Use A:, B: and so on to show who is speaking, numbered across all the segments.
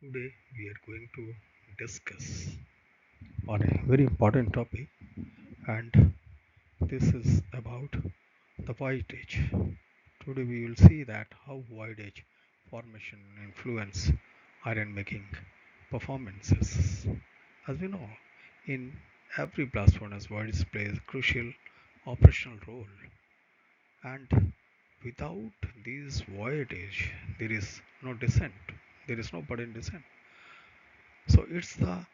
A: Today we are going to discuss on a very important topic, and this is about the voidage. Today we will see that how voidage formation influence iron making performances. As we know, in every blast furnace, voidage plays a crucial operational role, and without this voidage, there is no descent. There is no burden descent. So it's the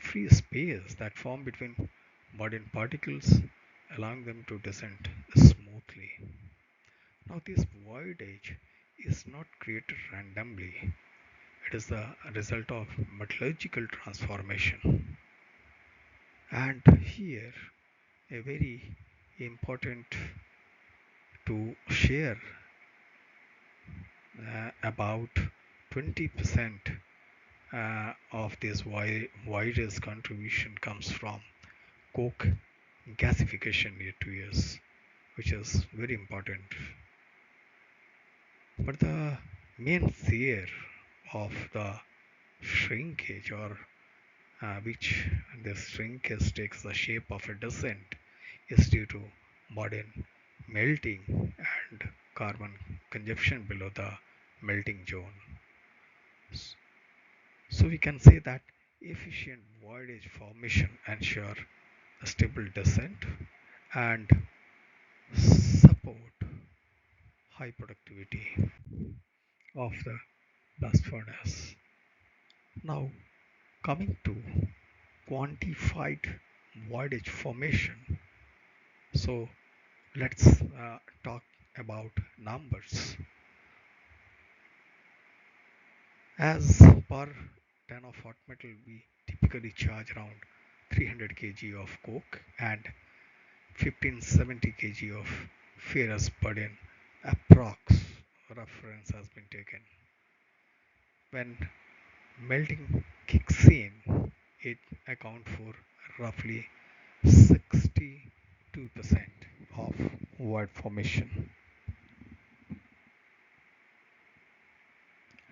A: free space that form between burden particles, allowing them to descend smoothly. Now, this voidage is not created randomly, it is the result of metallurgical transformation. And here, a very important to share about 20% of this voidage contribution comes from coke gasification year 2 years, which is very important. But the main fear of the shrinkage, or which this shrinkage takes the shape of a descent, is due to burden melting and carbon consumption below the melting zone. So we can say that efficient voidage formation ensure a stable descent and support high productivity of the blast furnace. Now, coming to quantified voidage formation. So, let's talk about numbers. As per ton of hot metal, we typically charge around 300 kg of coke and 1570 kg of ferrous burden. Approx reference has been taken. When melting kicks in, it accounts for roughly 62% of void formation.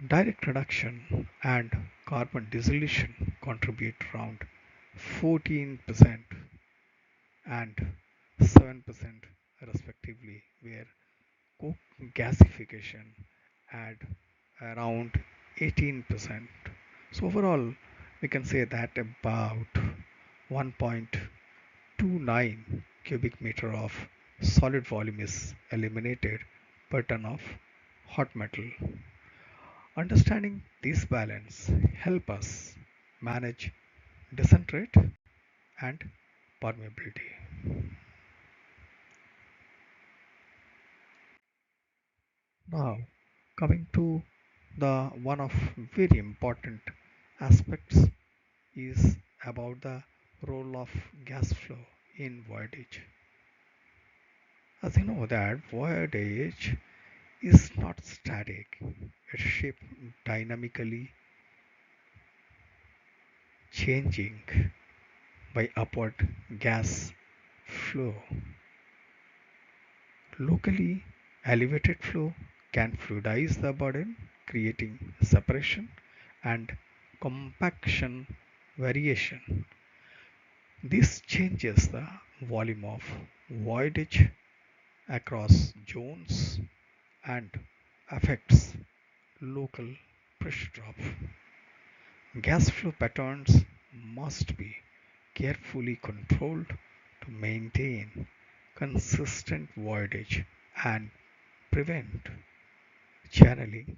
A: Direct reduction and carbon dissolution contribute around 14% and 7% respectively, where coke gasification add around 18%. So overall, we can say that about 1.29 cubic meter of solid volume is eliminated per ton of hot metal. Understanding this balance help us manage descent rate and permeability. Now, coming to the one of very important aspects is about the role of gas flow in voidage. As you know that voidage is not static, it's shaped dynamically, changing by upward gas flow. Locally elevated flow can fluidize the burden, creating separation and compaction variation. This changes the volume of voidage across zones and affects local pressure drop. Gas flow patterns must be carefully controlled to maintain consistent voidage and prevent channeling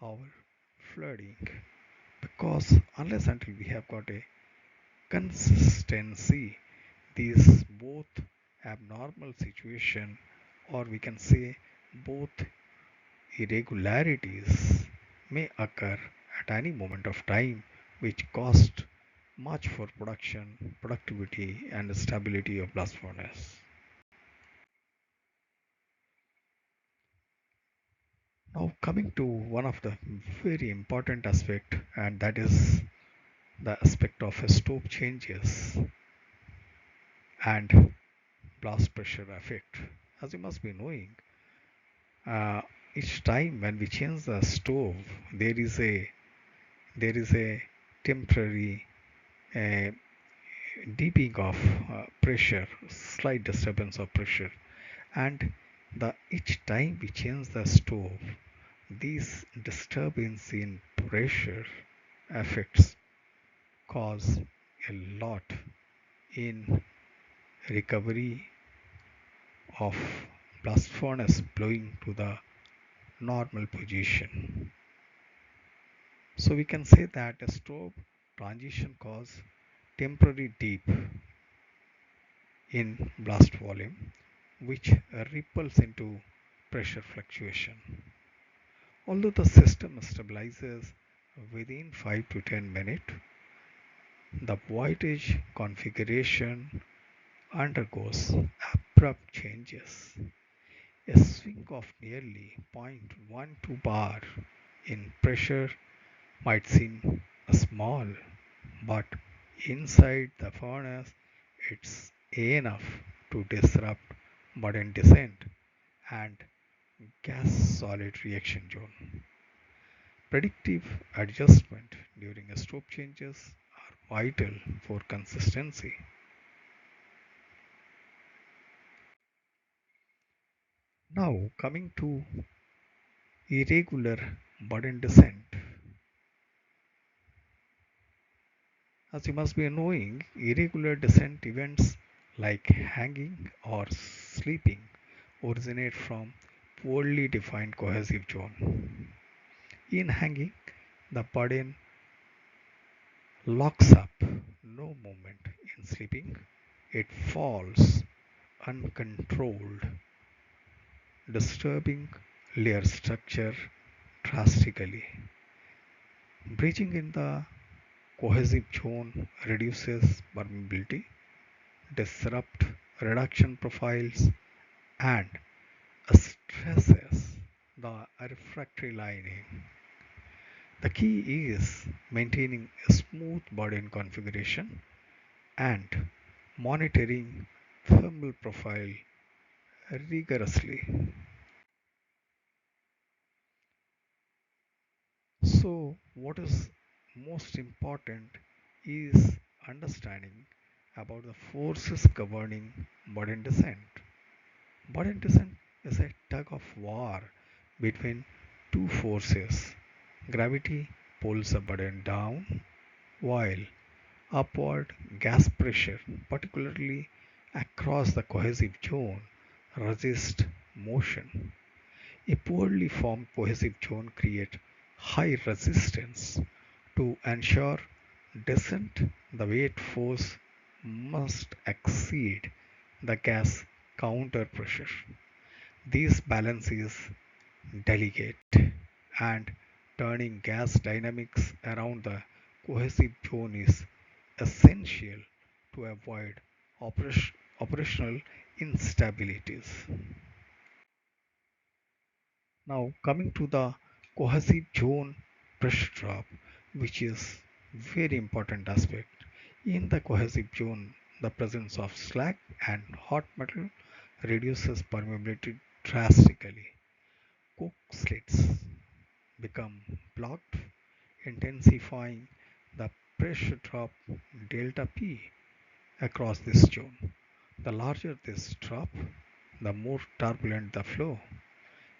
A: or flooding, because unless until we have got a consistency, these both abnormal situation, or we can say both irregularities, may occur at any moment of time, which cost much for production, productivity and stability of blast furnace. Now coming to one of the very important aspect, and that is the aspect of stove changes and blast pressure effect. As you must be knowing, uh, each time when we change the stove, there is a there is a temporary uh, deeping of pressure, slight disturbance of pressure, and each time we change the stove, these disturbance in pressure effects cause a lot in recovery of blast furnace blowing to the normal position. So we can say that a stove transition cause temporary dip in blast volume which ripples into pressure fluctuation. Although the system stabilizes within 5 to 10 minutes, the voidage configuration undergoes abrupt changes. A swing of nearly 0.12 bar in pressure might seem small, but inside the furnace it's enough to disrupt buoyant descent and gas solid reaction zone. Predictive adjustment during stove changes are vital for consistency. Now coming to irregular buoyant descent. As you must be knowing, irregular descent events like hanging or sleeping originate from poorly defined cohesive zone. In hanging, the burden locks up, no movement. In sleeping, it falls uncontrolled, disturbing layer structure drastically. Breaching in the cohesive zone reduces permeability, disrupt reduction profiles, and stresses the refractory lining. The key is maintaining a smooth burden configuration and monitoring thermal profile rigorously. So, what is most important is understanding about the forces governing burden descent. Burden descent is a tug of war between two forces. Gravity pulls the burden down, while upward gas pressure, particularly across the cohesive zone, resists motion. A poorly formed cohesive zone creates high resistance. To ensure descent, the weight force must exceed the gas counter pressure. This balance is delicate, and turning gas dynamics around the cohesive zone is essential to avoid operational instabilities. Now, coming to the cohesive zone pressure drop, which is very important aspect. In the cohesive zone, the presence of slag and hot metal reduces permeability drastically. Coke slits become blocked, intensifying the pressure drop delta P across this zone. The larger this drop, the more turbulent the flow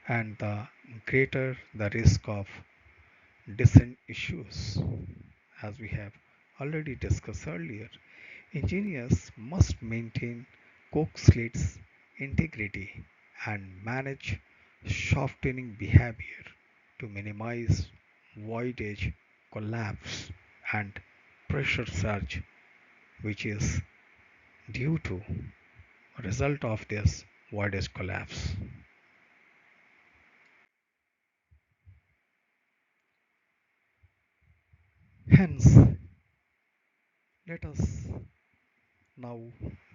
A: and the greater the risk of descent issues. As we have already discussed earlier, engineers must maintain coke slate's integrity and manage softening behavior to minimize voidage collapse and pressure surge which is due to result of this voidage collapse. Hence, let us now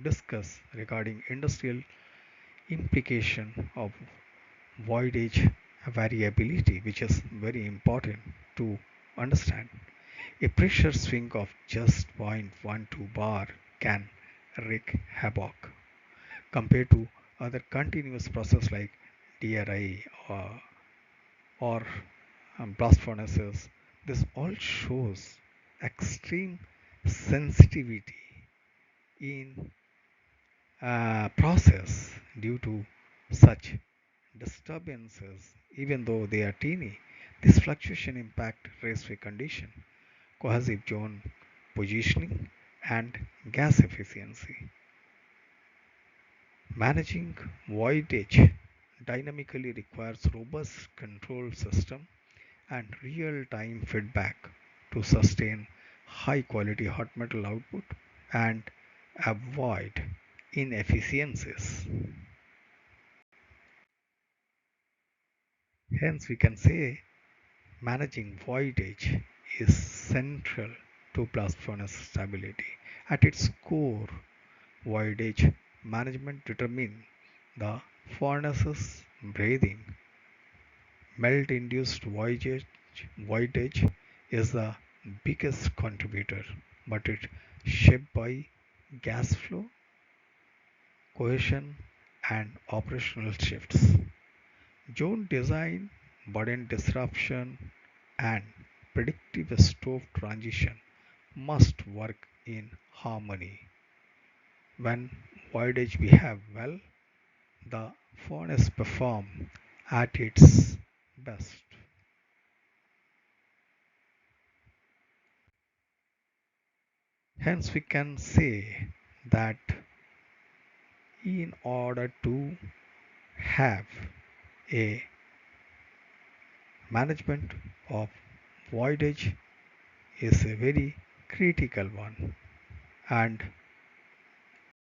A: discuss regarding industrial implication of voidage variability, which is very important to understand. A pressure swing of just 0.12 bar can wreak havoc compared to other continuous process like DRI or blast furnaces. This all shows extreme sensitivity in process due to such disturbances, even though they are teeny. This fluctuation impact raceway condition, cohesive zone positioning, and gas efficiency. Managing voidage dynamically requires robust control system and real-time feedback to sustain high-quality hot metal output and avoid inefficiencies. Hence, we can say managing voidage is central to blast furnace stability. At its core, voidage management determines the furnace's breathing. Melt-induced voidage is the biggest contributor, but it's shaped by gas flow, cohesion, and operational shifts. Zone design, burden disruption, and predictive stove transition must work in harmony. When voidage behave well, the furnace perform at its best. Hence, we can say that in order to have a management of voidage is a very critical one, and